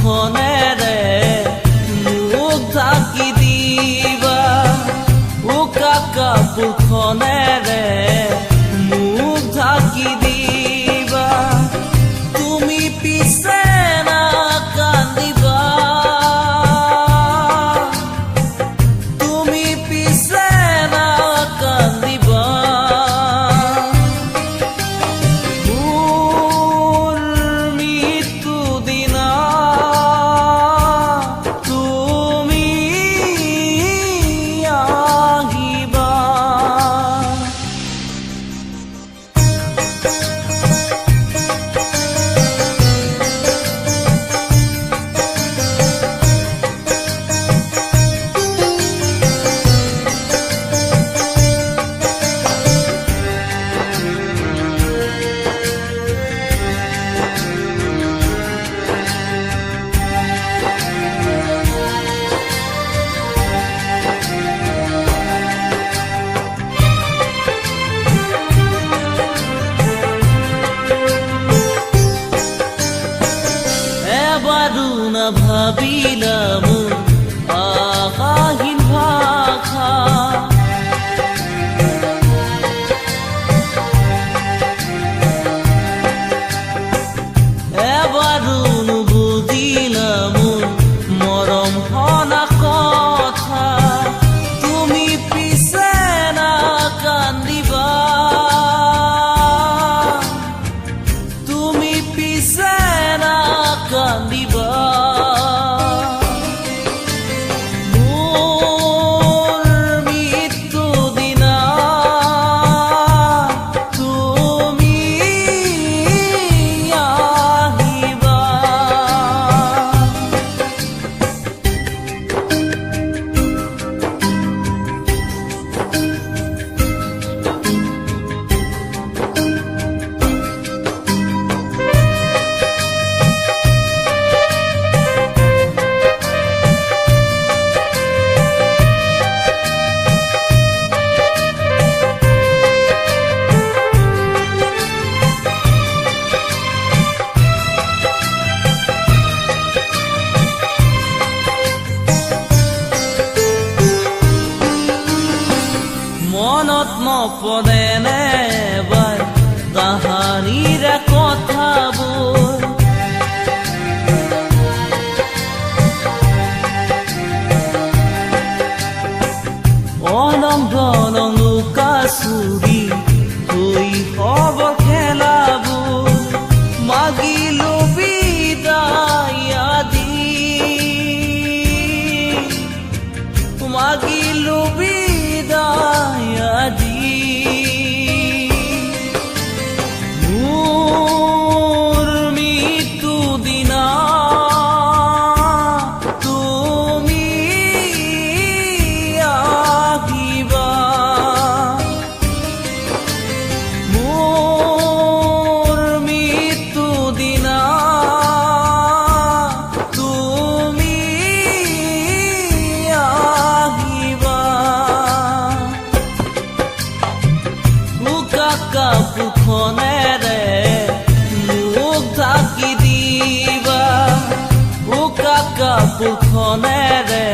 কাপোৰখনেৰে মোক ঢাকি দিবা উকা কাপোৰখনেৰে মোক ঢাকি দিবা তুমি পিছে না কান্দিবা তুমি পিছে না কান্দিবা ভাবিলাম আশাহীন ভাষা এবাৰো নুবুজিলাম মৰম হনা কথা তুমি পিছে না কান্দিবা তুমি পিছে না কান্দিবা মনত নপৰেনে এবাৰ কাহানিৰে কথাবোৰ অলংঘ লুকা চুৰি শৈশৱ খেলাবোৰ মাগিলো বিদায় আদি মাগিলো বিদায় আদি মোৰ মৃত্যু দিনা তুমি আহিবা মোৰ মৃত্যু দিনা তুমি আহিবা কাপোৰখনেৰে মোক ঢাকি দিবা উকা কাপোৰখনেৰে